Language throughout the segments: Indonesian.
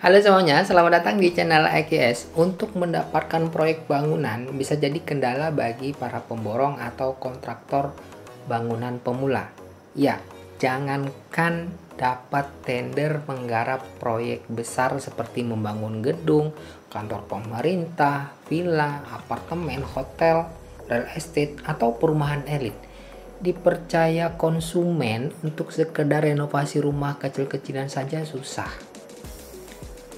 Halo semuanya, selamat datang di channel IKS. Untuk mendapatkan proyek bangunan bisa jadi kendala bagi para pemborong atau kontraktor bangunan pemula. Ya, jangankan dapat tender menggarap proyek besar seperti membangun gedung, kantor pemerintah, villa, apartemen, hotel, real estate, atau perumahan elit. Dipercaya konsumen untuk sekedar renovasi rumah kecil-kecilan saja susah.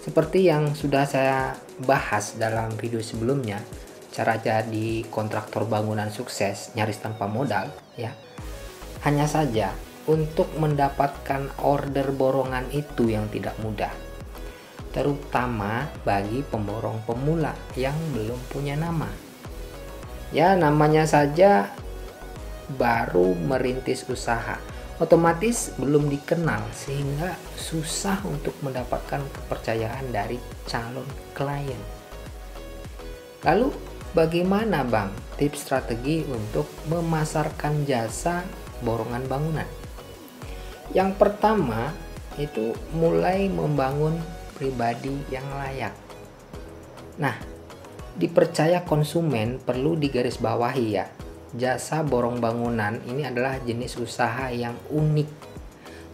Seperti yang sudah saya bahas dalam video sebelumnya, cara jadi kontraktor bangunan sukses nyaris tanpa modal, ya. Hanya saja untuk mendapatkan order borongan itu yang tidak mudah, terutama bagi pemborong pemula yang belum punya nama. Ya, namanya saja baru merintis usaha, otomatis belum dikenal sehingga susah untuk mendapatkan kepercayaan dari calon klien. Lalu bagaimana Bang tips strategi untuk memasarkan jasa borongan bangunan? Yang pertama itu mulai membangun pribadi yang layak. Nah, dipercaya konsumen perlu digarisbawahi ya. Jasa borong bangunan ini adalah jenis usaha yang unik,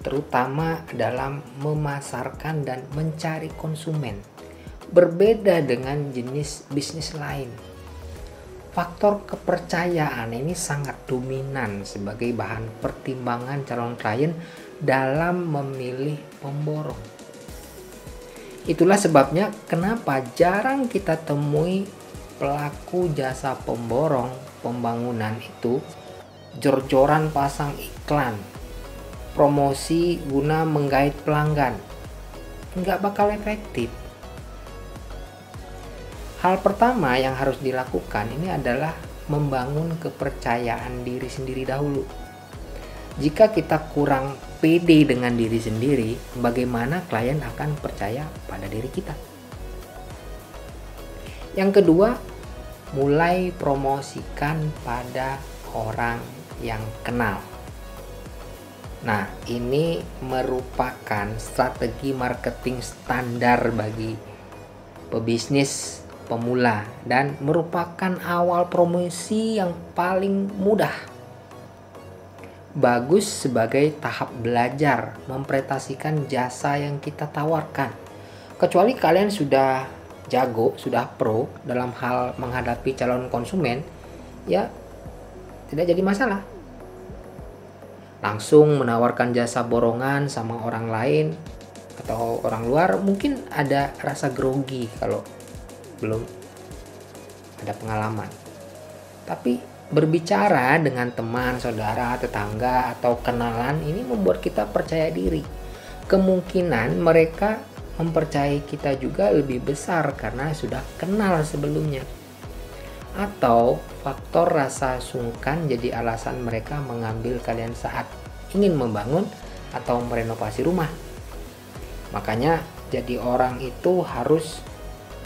terutama dalam memasarkan dan mencari konsumen. Berbeda dengan jenis bisnis lain. Faktor kepercayaan ini sangat dominan sebagai bahan pertimbangan calon klien dalam memilih pemborong. Itulah sebabnya kenapa jarang kita temui pelaku jasa pemborong pembangunan itu jor-joran pasang iklan promosi guna menggait pelanggan. Nggak bakal efektif. Hal pertama yang harus dilakukan ini adalah membangun kepercayaan diri sendiri dahulu. Jika kita kurang pede dengan diri sendiri, bagaimana klien akan percaya pada diri kita? Yang kedua, mulai promosikan pada orang yang kenal. Nah, ini merupakan strategi marketing standar bagi pebisnis pemula dan merupakan awal promosi yang paling mudah. Bagus sebagai tahap belajar mempresentasikan jasa yang kita tawarkan. Kecuali kalian sudah jago, sudah pro dalam hal menghadapi calon konsumen, ya tidak jadi masalah. Langsung menawarkan jasa borongan sama orang lain atau orang luar mungkin ada rasa grogi kalau belum ada pengalaman. Tapi berbicara dengan teman, saudara, tetangga, atau kenalan ini membuat kita percaya diri. Kemungkinan mereka mempercayai kita juga lebih besar karena sudah kenal sebelumnya. Atau faktor rasa sungkan jadi alasan mereka mengambil kalian saat ingin membangun atau merenovasi rumah. Makanya jadi orang itu harus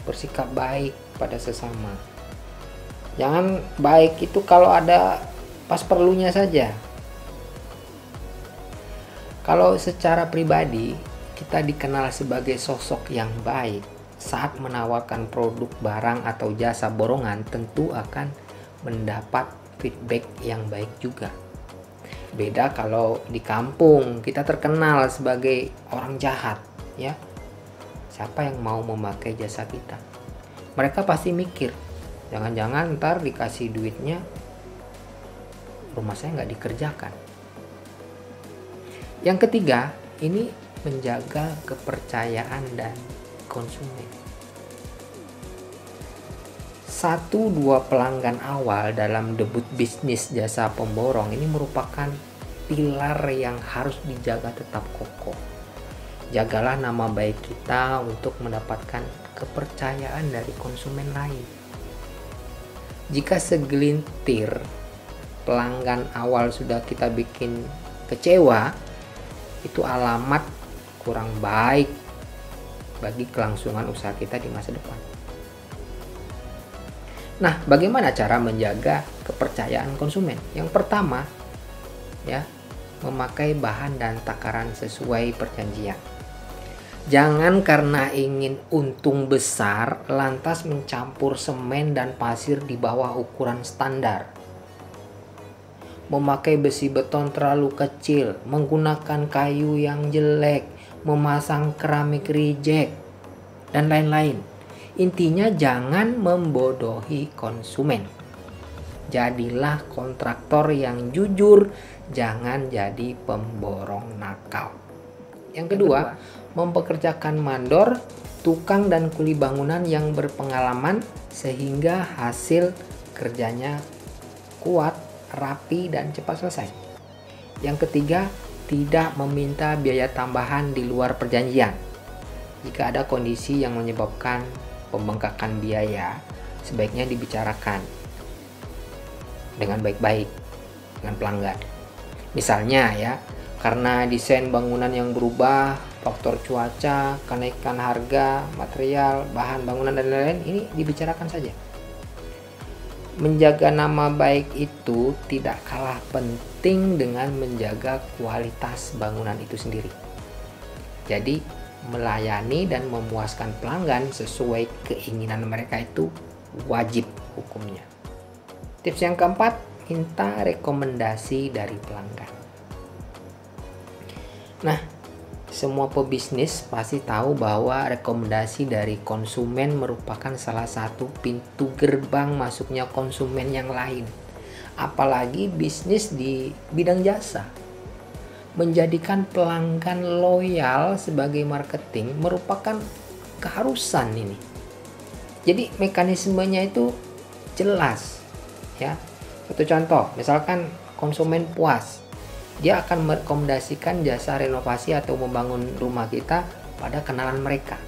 bersikap baik pada sesama. Jangan baik itu kalau ada pas perlunya saja. Kalau secara pribadi kita dikenal sebagai sosok yang baik, saat menawarkan produk, barang, atau jasa borongan tentu akan mendapat feedback yang baik juga. Beda kalau di kampung kita terkenal sebagai orang jahat, ya. Siapa yang mau memakai jasa kita? Mereka pasti mikir, jangan-jangan ntar dikasih duitnya rumah saya nggak dikerjakan. Yang ketiga, ini menjaga kepercayaan dan konsumen. 1-2 pelanggan awal dalam debut bisnis jasa pemborong ini merupakan pilar yang harus dijaga tetap kokoh. Jagalah nama baik kita untuk mendapatkan kepercayaan dari konsumen lain. Jika segelintir pelanggan awal sudah kita bikin kecewa, itu alamat kurang baik bagi kelangsungan usaha kita di masa depan. Nah, bagaimana cara menjaga kepercayaan konsumen? Yang pertama, ya, memakai bahan dan takaran sesuai perjanjian. Jangan karena ingin untung besar lantas mencampur semen dan pasir di bawah ukuran standar. Memakai besi beton terlalu kecil, menggunakan kayu yang jelek, memasang keramik reject, dan lain-lain. Intinya jangan membodohi konsumen. Jadilah kontraktor yang jujur, jangan jadi pemborong nakal. Yang kedua, mempekerjakan mandor, tukang dan kuli bangunan yang berpengalaman sehingga hasil kerjanya kuat, rapi, dan cepat selesai. Yang ketiga, tidak meminta biaya tambahan di luar perjanjian. Jika ada kondisi yang menyebabkan pembengkakan biaya, sebaiknya dibicarakan dengan baik-baik dengan pelanggan. Misalnya ya, karena desain bangunan yang berubah, faktor cuaca, kenaikan harga, material, bahan bangunan dan lain-lain, ini dibicarakan saja. Menjaga nama baik itu tidak kalah penting dengan menjaga kualitas bangunan itu sendiri. Jadi, melayani dan memuaskan pelanggan sesuai keinginan mereka itu wajib hukumnya. Tips yang keempat, minta rekomendasi dari pelanggan. Nah, semua pebisnis pasti tahu bahwa rekomendasi dari konsumen merupakan salah satu pintu gerbang masuknya konsumen yang lain. Apalagi bisnis di bidang jasa. Menjadikan pelanggan loyal sebagai marketing merupakan keharusan ini. Jadi mekanismenya itu jelas ya. Satu contoh, misalkan konsumen puas, dia akan merekomendasikan jasa renovasi atau membangun rumah kita pada kenalan mereka.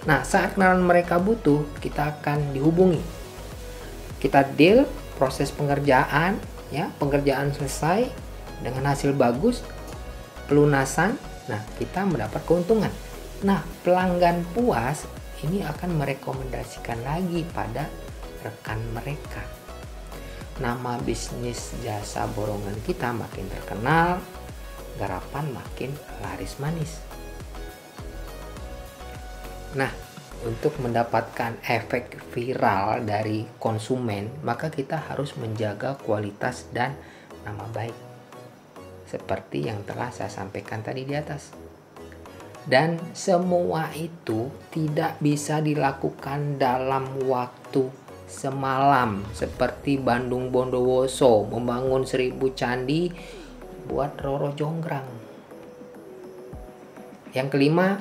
Nah, saat kenalan mereka butuh, kita akan dihubungi. Kita deal proses pengerjaan, ya, pengerjaan selesai dengan hasil bagus, pelunasan. Nah, kita mendapat keuntungan. Nah, pelanggan puas ini akan merekomendasikan lagi pada rekan mereka. Nama bisnis jasa borongan kita makin terkenal, garapan makin laris manis. Nah, untuk mendapatkan efek viral dari konsumen, maka kita harus menjaga kualitas dan nama baik. Seperti yang telah saya sampaikan tadi di atas. Dan semua itu tidak bisa dilakukan dalam waktu semalam, seperti Bandung Bondowoso membangun 1000 candi buat Roro Jonggrang. Yang kelima,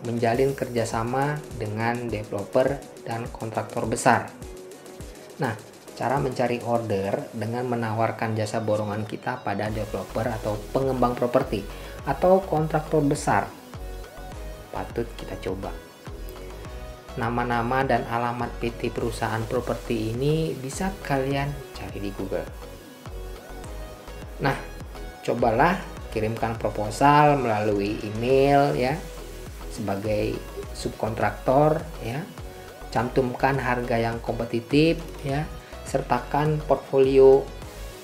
menjalin kerjasama dengan developer dan kontraktor besar. Nah, cara mencari order dengan menawarkan jasa borongan kita pada developer atau pengembang properti atau kontraktor besar patut kita coba. Nama-nama dan alamat PT perusahaan properti ini bisa kalian cari di Google. Nah, cobalah kirimkan proposal melalui email ya sebagai subkontraktor ya. Cantumkan harga yang kompetitif ya, sertakan portfolio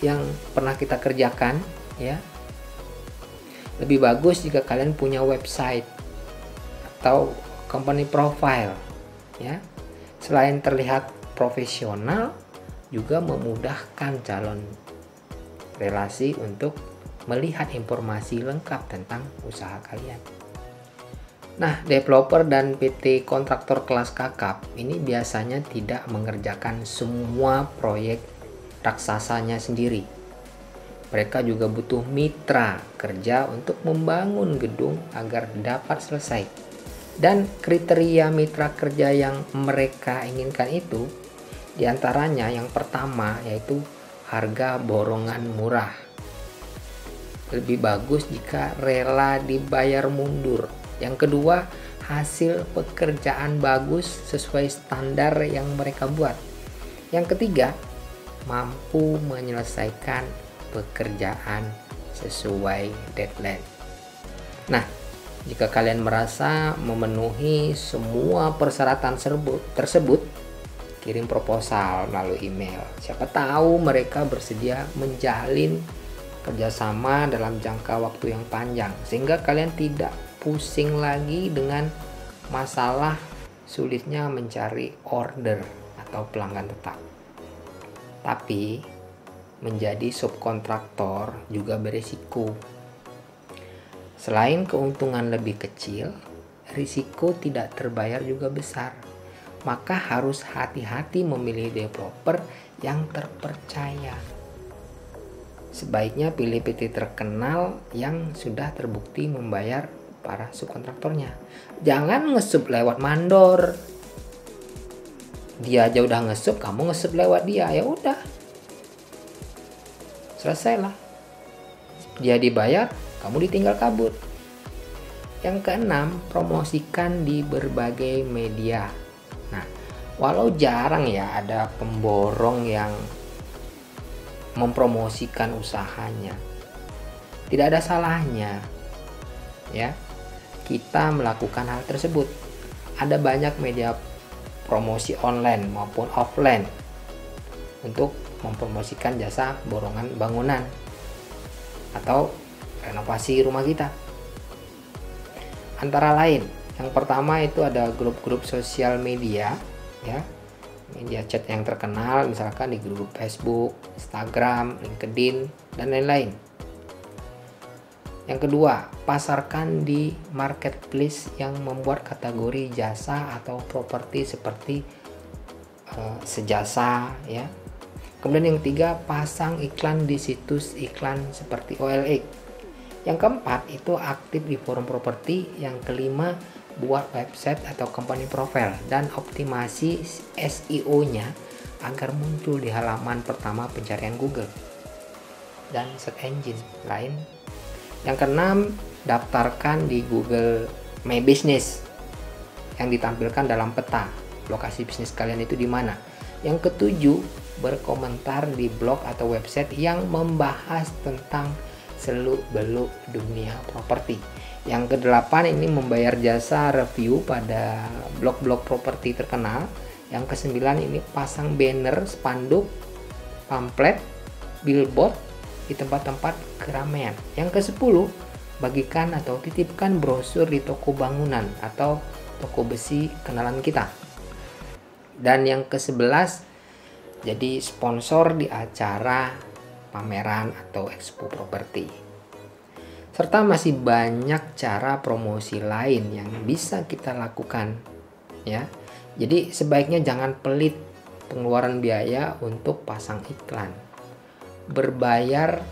yang pernah kita kerjakan ya. Lebih bagus jika kalian punya website atau company profile ya. Selain terlihat profesional, juga memudahkan calon relasi untuk melihat informasi lengkap tentang usaha kalian. Nah, developer dan PT kontraktor kelas kakap ini biasanya tidak mengerjakan semua proyek raksasanya sendiri. Mereka juga butuh mitra kerja untuk membangun gedung agar dapat selesai. Dan kriteria mitra kerja yang mereka inginkan itu diantaranya yang pertama yaitu harga borongan murah. Lebih bagus jika rela dibayar mundur. Yang kedua, hasil pekerjaan bagus sesuai standar yang mereka buat. Yang ketiga, mampu menyelesaikan pekerjaan sesuai deadline. Nah, jika kalian merasa memenuhi semua persyaratan tersebut, kirim proposal melalui email. Siapa tahu mereka bersedia menjalin kerjasama dalam jangka waktu yang panjang, sehingga kalian tidak pusing lagi dengan masalah sulitnya mencari order atau pelanggan tetap. Tapi menjadi subkontraktor juga berisiko. Selain keuntungan lebih kecil, risiko tidak terbayar juga besar. Maka harus hati-hati memilih developer yang terpercaya. Sebaiknya pilih PT terkenal yang sudah terbukti membayar para subkontraktornya. Jangan ngesub lewat mandor. Dia aja udah ngesub, kamu ngesub lewat dia, ya udah. Selesailah. Dia dibayar, kamu ditinggal kabur. Yang keenam, promosikan di berbagai media. Nah, walau jarang ya ada pemborong yang mempromosikan usahanya, tidak ada salahnya ya kita melakukan hal tersebut. Ada banyak media promosi online maupun offline untuk mempromosikan jasa borongan bangunan atau renovasi rumah kita. Antara lain, yang pertama itu ada grup-grup sosial media ya, media chat yang terkenal, misalkan di grup Facebook, Instagram, LinkedIn, dan lain-lain. Yang kedua, pasarkan di marketplace yang membuat kategori jasa atau properti seperti sejasa ya. Kemudian yang ketiga, pasang iklan di situs iklan seperti OLX. Yang keempat itu aktif di forum properti. Yang kelima, buat website atau company profile dan optimasi SEO-nya agar muncul di halaman pertama pencarian Google dan search engine lain. Yang keenam, daftarkan di Google My Business yang ditampilkan dalam peta lokasi bisnis kalian itu di mana. Yang ketujuh, berkomentar di blog atau website yang membahas tentang seluk-beluk dunia properti. Yang kedelapan ini membayar jasa review pada blog-blog properti terkenal. Yang kesembilan ini pasang banner, spanduk, pamflet, billboard di tempat-tempat keramaian. Yang ke-10, bagikan atau titipkan brosur di toko bangunan atau toko besi kenalan kita. Dan yang ke-11, jadi sponsor di acara pameran atau expo properti. Serta masih banyak cara promosi lain yang bisa kita lakukan ya. Jadi sebaiknya jangan pelit pengeluaran biaya untuk pasang iklan. Berbayar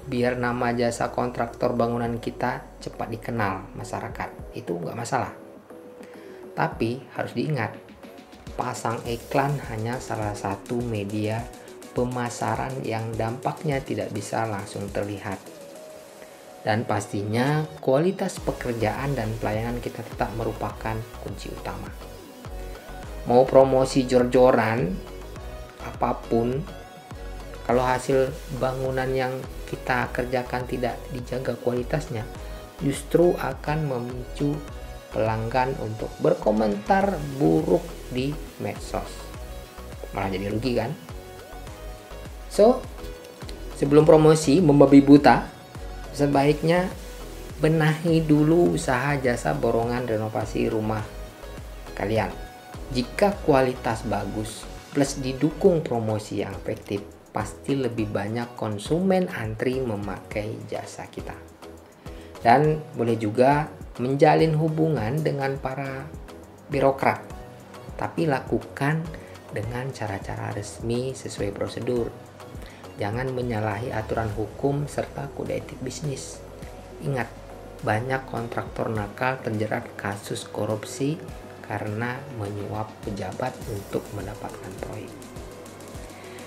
biar nama jasa kontraktor bangunan kita cepat dikenal masyarakat, itu nggak masalah. Tapi harus diingat, pasang iklan hanya salah satu media pemasaran yang dampaknya tidak bisa langsung terlihat. Dan pastinya kualitas pekerjaan dan pelayanan kita tetap merupakan kunci utama. Mau promosi jor-joran apapun, kalau hasil bangunan yang kita kerjakan tidak dijaga kualitasnya, justru akan memicu pelanggan untuk berkomentar buruk di medsos. Malah jadi rugi kan? So, sebelum promosi membabi buta, sebaiknya benahi dulu usaha jasa borongan renovasi rumah kalian. Jika kualitas bagus plus didukung promosi yang efektif, pasti lebih banyak konsumen antri memakai jasa kita. Dan boleh juga menjalin hubungan dengan para birokrat, tapi lakukan dengan cara-cara resmi sesuai prosedur. Jangan menyalahi aturan hukum serta kode etik bisnis. Ingat, banyak kontraktor nakal terjerat kasus korupsi karena menyuap pejabat untuk mendapatkan proyek.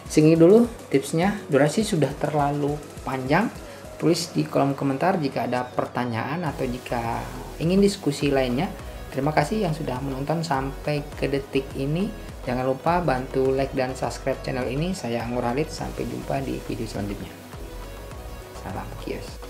Segini dulu tipsnya, durasi sudah terlalu panjang. Tulis di kolom komentar jika ada pertanyaan atau jika ingin diskusi lainnya. Terima kasih yang sudah menonton sampai ke detik ini. Jangan lupa bantu like dan subscribe channel ini. Saya Anggur Halid, sampai jumpa di video selanjutnya. Salam kios.